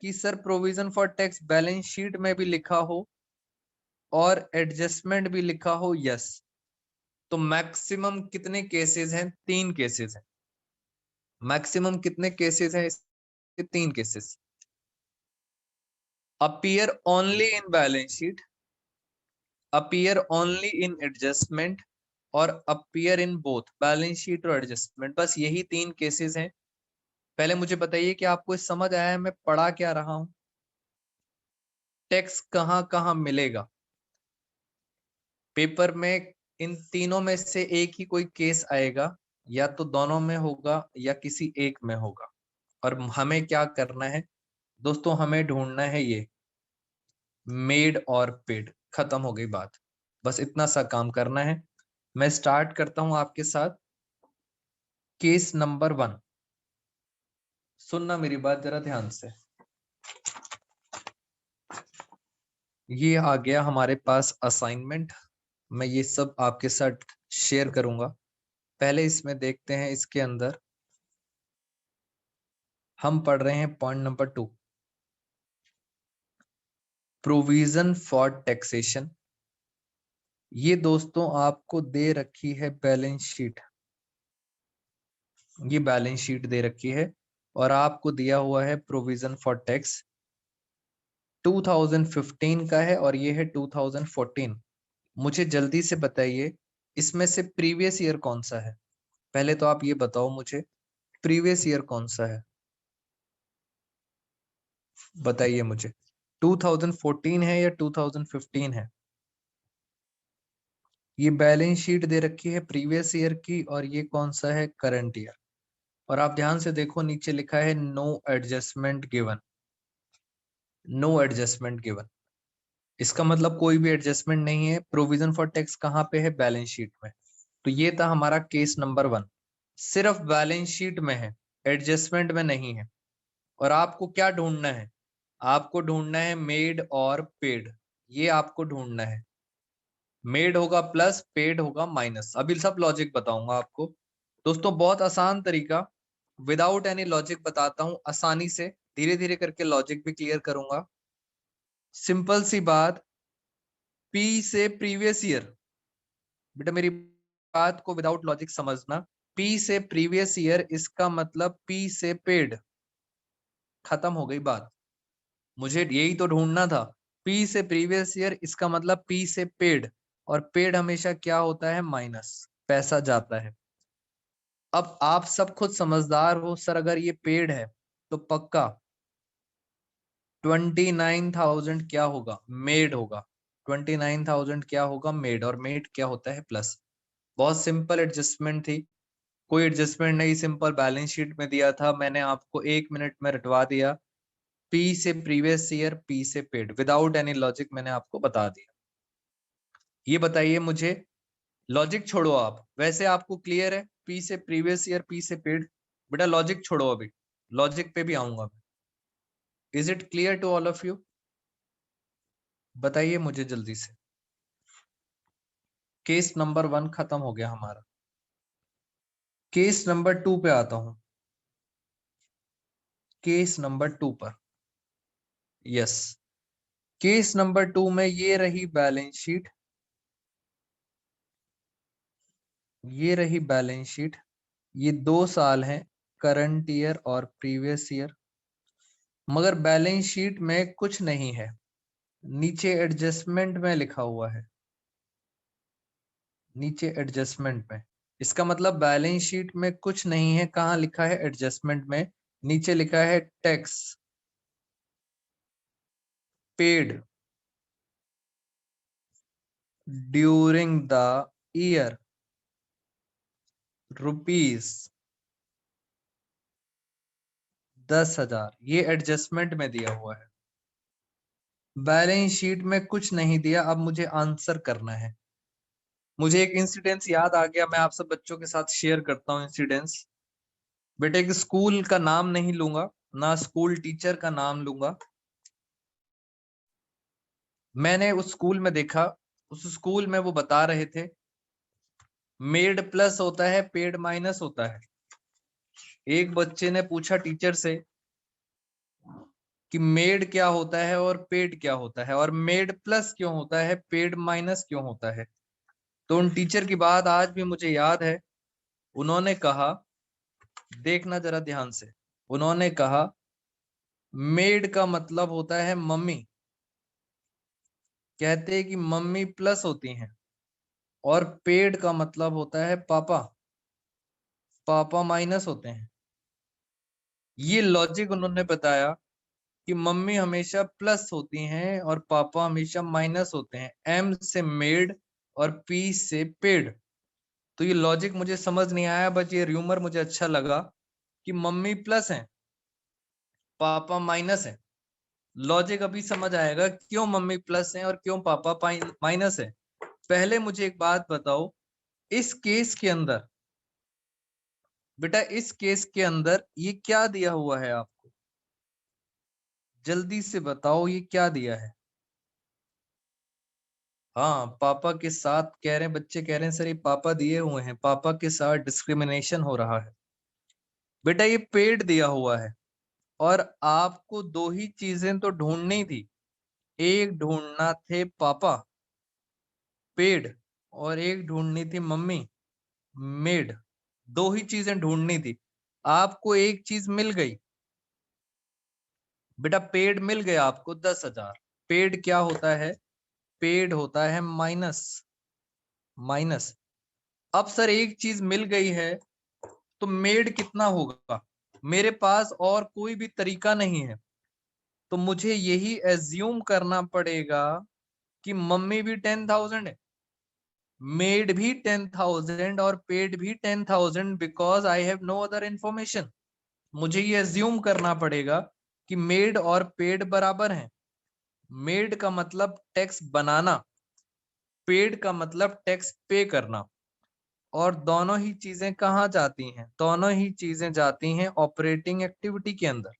कि sir provision for tax balance sheet में भी लिखा हो और एडजस्टमेंट भी लिखा हो? यस। तो मैक्सिमम कितने केसेस हैं? 3 केसेस हैं। मैक्सिमम कितने केसेस हैं? इसके 3 cases. Appear only in balance sheet, appear only in adjustment और appear in both balance sheet और एडजस्टमेंट। बस यही 3 केसेस हैं। पहले मुझे बताइए कि आपको समझ आया है मैं पढ़ा क्या रहा हूं? टैक्स कहां कहां मिलेगा पेपर में? इन तीनों में से एक ही कोई केस आएगा, या तो दोनों में होगा या किसी एक में होगा। और हमें क्या करना है दोस्तों? हमें ढूंढना है ये मेड और पेड। खत्म हो गई बात, बस इतना सा काम करना है। मैं स्टार्ट करता हूं आपके साथ केस नंबर 1। सुनना मेरी बात जरा ध्यान से। ये आ गया हमारे पास असाइनमेंट, मैं ये सब आपके साथ शेयर करूंगा। पहले इसमें देखते हैं, इसके अंदर हम पढ़ रहे हैं point number 2, provision for taxation. ये दोस्तों आपको दे रखी है बैलेंस शीट, ये बैलेंस शीट दे रखी है और आपको दिया हुआ है प्रोविजन फॉर टैक्स 2015 का है और ये है 2014। मुझे जल्दी से बताइए इसमें से प्रीवियस ईयर कौन सा है? पहले तो आप ये बताओ मुझे, प्रीवियस ईयर कौन सा है? बताइए मुझे, 2014 है या 2015 है? ये बैलेंस शीट दे रखी है प्रीवियस ईयर की और ये कौन सा है? Current year. और आप ध्यान से देखो नीचे लिखा है no adjustment given, no adjustment given. इसका मतलब कोई भी एडजस्टमेंट नहीं है। प्रोविजन फॉर टैक्स कहाँ पे है? बैलेंस शीट में। तो ये था हमारा केस नंबर 1, सिर्फ बैलेंस शीट में है, एडजस्टमेंट में नहीं है। और आपको क्या ढूंढना है? आपको ढूंढना है मेड और पेड, ये आपको ढूंढना है। मेड होगा प्लस, पेड होगा माइनस। अभी सब लॉजिक बताऊंगा आपको दोस्तों, बहुत आसान तरीका, विदाउट एनी लॉजिक बताता हूं आसानी से, धीरे धीरे करके लॉजिक भी क्लियर करूंगा। सिंपल सी बात, पी से प्रीवियस ईयर, बेटा मेरी बात को विदाउट लॉजिक समझना। पी से प्रीवियस ईयर, इसका मतलब पी से पेड। खत्म हो गई बात। मुझे यही तो ढूंढना था, पी से प्रीवियस ईयर, इसका मतलब पी से पेड। और पेड हमेशा क्या होता है? माइनस, पैसा जाता है। अब आप सब खुद समझदार हो, सर अगर ये पेड है तो पक्का 29,000 क्या होगा? मेड होगा। 29,000 क्या होगा? मेड। और मेड क्या होता है? प्लस। बहुत सिंपल एडजस्टमेंट थी, कोई एडजस्टमेंट नहीं, सिंपल बैलेंस शीट में दिया था, मैंने आपको 1 मिनट में रटवा दिया। पी से प्रीवियस ईयर, पी से पेड, विदाउट एनी लॉजिक मैंने आपको बता दिया। ये बताइए मुझे, लॉजिक छोड़ो आप, वैसे आपको क्लियर है पी से प्रीवियस ईयर, पी से पेड? बेटा लॉजिक छोड़ो, अभी लॉजिक पे भी आऊंगा। Is it clear to all of you? बताइए मुझे जल्दी से। केस नंबर 1 खत्म हो गया हमारा। केस नंबर 2 पे आता हूं, केस नंबर 2 पर। यस, केस नंबर 2 में ये रही बैलेंस शीट, ये रही बैलेंस शीट। ये 2 साल हैं, करंट ईयर और प्रीवियस ईयर। मगर बैलेंस शीट में कुछ नहीं है, नीचे एडजस्टमेंट में लिखा हुआ है, नीचे एडजस्टमेंट में। इसका मतलब बैलेंस शीट में कुछ नहीं है, कहाँ लिखा है? एडजस्टमेंट में। नीचे लिखा है tax paid during the year rupees 10,000, ये एडजस्टमेंट में दिया हुआ है। बैलेंस शीट में कुछ नहीं दिया। अब मुझे आंसर करना है। मुझे एक इंसिडेंस याद आ गया, मैं आप सब बच्चों के साथ शेयर करता हूँ इंसिडेंस। बेटे एक स्कूल का नाम नहीं लूंगा, ना स्कूल टीचर का नाम लूंगा। मैंने उस स्कूल में देखा, उस स्कूल में वो बता रहे थे मेड प्लस होता है, पेड माइनस होता है। एक बच्चे ने पूछा टीचर से कि मेड क्या होता है और पेड क्या होता है, और मेड प्लस क्यों होता है, पेड माइनस क्यों होता है। तो उन टीचर की बात आज भी मुझे याद है। उन्होंने कहा, देखना जरा ध्यान से, उन्होंने कहा मेड का मतलब होता है मम्मी, कहते हैं कि मम्मी प्लस होती हैं, और पेड का मतलब होता है पापा, पापा माइनस होते हैं। ये लॉजिक उन्होंने बताया कि मम्मी हमेशा प्लस होती हैं और पापा हमेशा माइनस होते हैं, एम से मेड और पी से पेड। तो ये लॉजिक मुझे समझ नहीं आया, बट ये र्यूमर मुझे अच्छा लगा कि मम्मी प्लस है, पापा माइनस है। लॉजिक अभी समझ आएगा क्यों मम्मी प्लस है और क्यों पापा माइनस है। पहले मुझे एक बात बताओ, इस केस के अंदर, बेटा इस केस के अंदर ये क्या दिया हुआ है आपको, जल्दी से बताओ ये क्या दिया है। हाँ, पापा के साथ कह रहे हैं, बच्चे कह रहे हैं सर ये पापा दिए हुए हैं, पापा के साथ डिस्क्रिमिनेशन हो रहा है। बेटा ये पेड दिया हुआ है, और आपको दो ही चीजें तो ढूंढनी थी। एक ढूंढना थे पापा पेड, और एक ढूंढनी थी मम्मी मेड। दो ही चीजें ढूंढनी थी, आपको एक चीज मिल गई। बेटा पेड मिल गया आपको 10,000। पेड क्या होता है, पेड होता है माइनस, माइनस। अब सर एक चीज मिल गई है, तो मेड कितना होगा, मेरे पास और कोई भी तरीका नहीं है, तो मुझे यही एज्यूम करना पड़ेगा कि मम्मी भी 10,000 है, मेड भी 10,000 और पेड भी 10,000, because I have no other information. मुझे ये एज्यूम करना पड़ेगा कि मेड और पेड बराबर हैं। मेड का मतलब टैक्स बनाना, पेड का मतलब टैक्स पे करना, और दोनों ही चीजें कहाँ जाती हैं, दोनों ही चीजें जाती हैं ऑपरेटिंग एक्टिविटी के अंदर।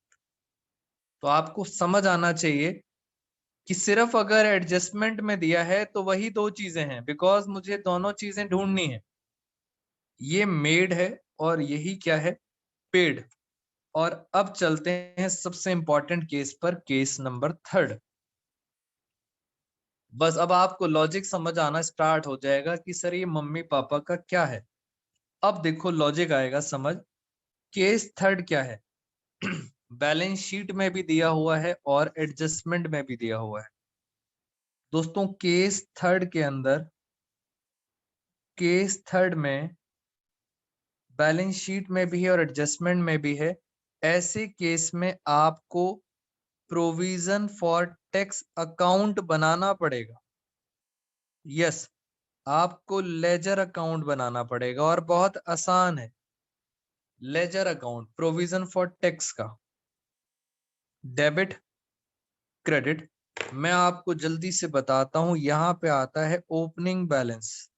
तो आपको समझ आना चाहिए कि सिर्फ अगर एडजस्टमेंट में दिया है तो वही दो चीजें हैं, बिकॉज मुझे दोनों चीजें ढूंढनी है। ये मेड है और यही क्या है, पेड। और अब चलते हैं सबसे इंपॉर्टेंट केस पर, केस नंबर 3। बस अब आपको लॉजिक समझ आना स्टार्ट हो जाएगा कि सर ये मम्मी पापा का क्या है। अब देखो लॉजिक आएगा समझ। केस 3 क्या है, बैलेंस शीट में भी दिया हुआ है और एडजस्टमेंट में भी दिया हुआ है। दोस्तों केस 3 के अंदर, केस 3 में बैलेंस शीट में भी है और एडजस्टमेंट में भी है। ऐसे केस में आपको प्रोविजन फॉर टैक्स अकाउंट बनाना पड़ेगा। यस, आपको लेजर अकाउंट बनाना पड़ेगा, और बहुत आसान है। Ledger account provision for tax का, डेबिट क्रेडिट। मैं आपको जल्दी से बताता हूं, यहां पे आता है opening balance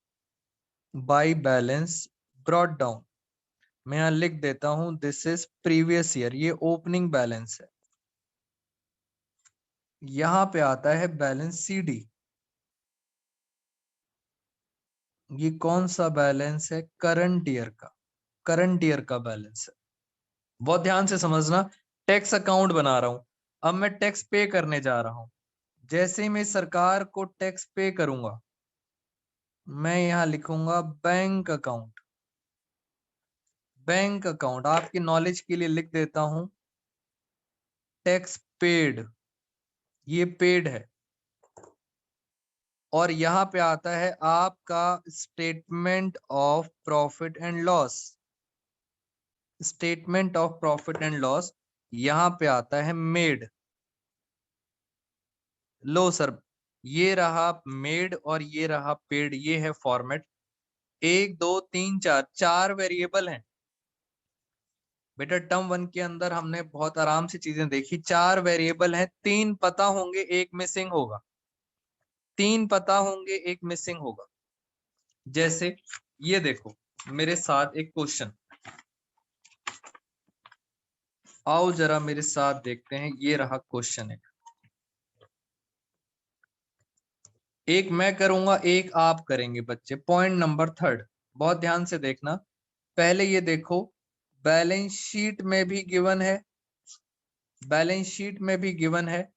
by balance brought down. मैं यहां लिख देता हूं दिस इज प्रीवियस ईयर, ये ओपनिंग बैलेंस है। यहां पे आता है बैलेंस सीडी, ये कौन सा बैलेंस है, करंट ईयर का, करंट ईयर का बैलेंस है। बहुत ध्यान से समझना, टैक्स अकाउंट बना रहा हूं, अब मैं टैक्स पे करने जा रहा हूं। जैसे ही मैं सरकार को टैक्स पे करूंगा, मैं यहां लिखूंगा बैंक अकाउंट। बैंक अकाउंट आपकी नॉलेज के लिए लिख देता हूं टैक्स पेड, ये पेड है। और यहां पे आता है आपका statement of profit and loss, statement of profit and loss यहां पे आता है मेड। लो सर, ये रहा मेड और ये रहा पेड, ये है फॉर्मेट। 1 2 3 4, 4 वेरिएबल हैं। बेटा टर्म 1 के अंदर हमने बहुत आराम से चीजें देखी, 4 वेरिएबल हैं, 3 पता होंगे, एक मिसिंग होगा, 3 पता होंगे, एक मिसिंग होगा। जैसे ये देखो मेरे साथ एक क्वेश्चन, आओ जरा मेरे साथ देखते हैं, ये रहा क्वेश्चन है। एक मैं करूंगा, एक आप करेंगे बच्चे। पॉइंट नंबर 3, बहुत ध्यान से देखना। पहले ये देखो, बैलेंस शीट में भी गिवन है, बैलेंस शीट में भी गिवन है,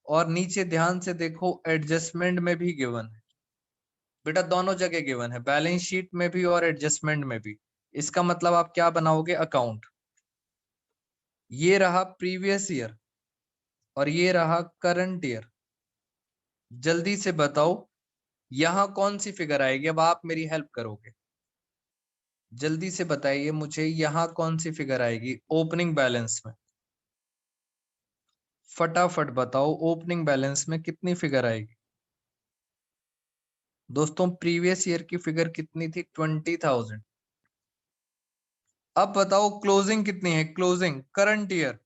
और नीचे ध्यान से देखो एडजस्टमेंट में भी गिवन है। बेटा दोनों जगह गिवन है, बैलेंस शीट में भी और एडजस्टमेंट में भी। इसका मतलब आप क्या बनाओगे, अकाउंट। ये रहा प्रीवियस ईयर और ये रहा करंट ईयर। जल्दी से बताओ यहां कौन सी फिगर आएगी, अब आप मेरी हेल्प करोगे। जल्दी से बताइए मुझे, यहां कौन सी फिगर आएगी ओपनिंग बैलेंस में। फटाफट बताओ ओपनिंग बैलेंस में कितनी फिगर आएगी। दोस्तों प्रीवियस ईयर की फिगर कितनी थी, 20,000। अब बताओ क्लोजिंग कितनी है, closing current year.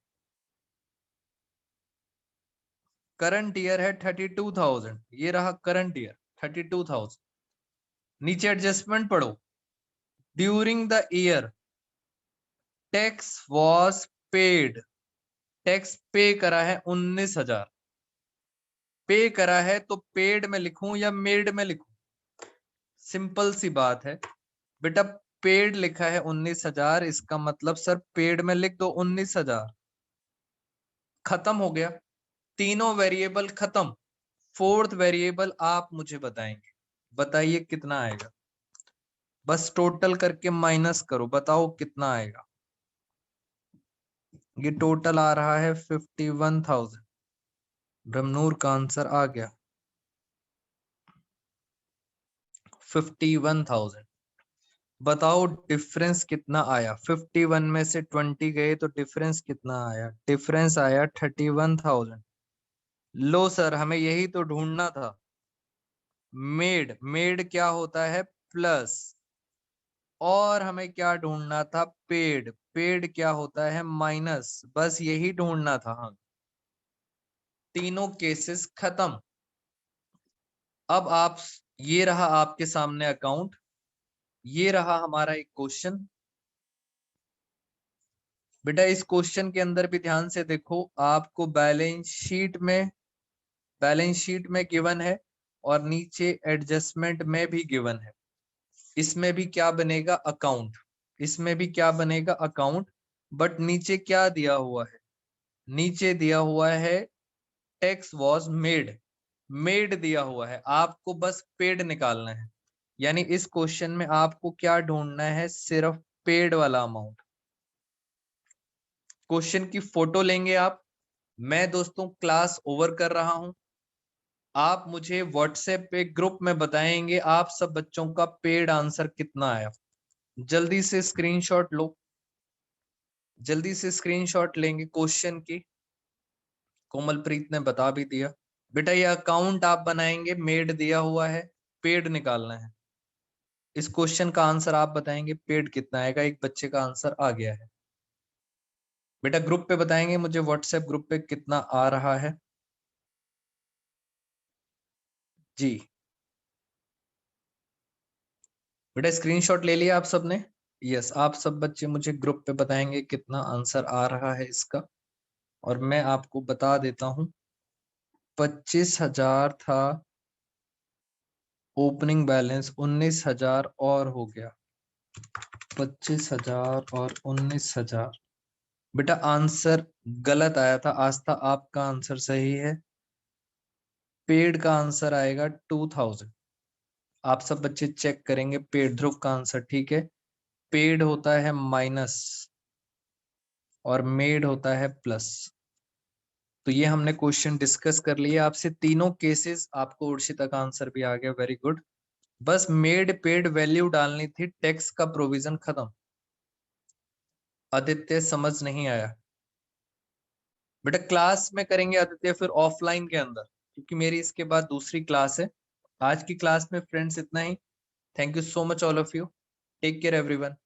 Current year है 32,000, ये रहा करंट ईयर 32,000। नीचे एडजस्टमेंट पढ़ो। During the year tax was paid, tax पे करा है 19,000। पे करा है तो पेड में लिखूं या मेड में लिखूं, सिंपल सी बात है बेटा। पेड लिखा है 19,000, इसका मतलब सर पेड में लिख दो 19,000। खत्म हो गया, तीनों वेरिएबल खत्म। फोर्थ वेरिएबल आप मुझे बताएंगे, बताइए कितना आएगा। बस टोटल करके माइनस करो, बताओ कितना आएगा। ये टोटल आ रहा है 51,000। ब्रह्मनूर का आंसर आ गया 51,000। बताओ डिफरेंस कितना आया, 51 में से 20 गए तो डिफरेंस कितना आया, डिफरेंस आया 31,000। लो सर हमें यही तो ढूंढना था। मेड, मेड क्या होता है, प्लस। और हमें क्या ढूंढना था, पेड, पेड क्या होता है, माइनस। बस यही ढूंढना था हम। तीनों केसेस खत्म। अब आप, ये रहा आपके सामने अकाउंट, ये रहा हमारा एक क्वेश्चन। बेटा इस क्वेश्चन के अंदर भी ध्यान से देखो, आपको बैलेंस शीट में गिवन है और नीचे एडजस्टमेंट में भी गिवन है। इसमें भी क्या बनेगा, अकाउंट। इसमें भी क्या बनेगा, अकाउंट। बट नीचे क्या दिया हुआ है, नीचे दिया हुआ है टैक्स वॉज मेड, मेड दिया हुआ है। आपको बस पेड निकालना है, यानी इस क्वेश्चन में आपको क्या ढूंढना है, सिर्फ पेड वाला अमाउंट। क्वेश्चन की फोटो लेंगे आप। मैं दोस्तों क्लास ओवर कर रहा हूं, आप मुझे व्हाट्सएप पे ग्रुप में बताएंगे आप सब बच्चों का पेड आंसर कितना आया। जल्दी से स्क्रीनशॉट लो, जल्दी से स्क्रीनशॉट लेंगे क्वेश्चन की। कोमलप्रीत ने बता भी दिया। बेटा ये अकाउंट आप बनाएंगे, मेड दिया हुआ है, पेड निकालना है। इस क्वेश्चन का आंसर आप बताएंगे, पेड कितना आएगा। एक बच्चे का आंसर आ गया है। बेटा ग्रुप पे बताएंगे मुझे, व्हाट्सएप ग्रुप पे कितना आ रहा है जी। बेटा स्क्रीनशॉट ले लिया आप सबने, यस। आप सब बच्चे मुझे ग्रुप पे बताएंगे कितना आंसर आ रहा है इसका। और मैं आपको बता देता हूं, 25,000 था ओपनिंग बैलेंस, 19,000 और हो गया 25,000 और 19,000। बेटा आंसर गलत आया था, आस्था आपका आंसर सही है। पेड का आंसर आएगा 2,000। आप सब बच्चे चेक करेंगे, पेड, ध्रुव का आंसर ठीक है। पेड होता है माइनस और मेड होता है प्लस। तो ये हमने क्वेश्चन डिस्कस कर लिया आपसे, तीनों केसेस। आपको उर्शिता का आंसर भी आ गया, वेरी गुड। बस मेड पेड वैल्यू डालनी थी, टैक्स का प्रोविजन खत्म। आदित्य समझ नहीं आया बेटा, क्लास में करेंगे आदित्य, फिर ऑफलाइन के अंदर, क्योंकि मेरी इसके बाद दूसरी क्लास है। आज की क्लास में फ्रेंड्स इतना ही। Thank you so much all of you, take care everyone.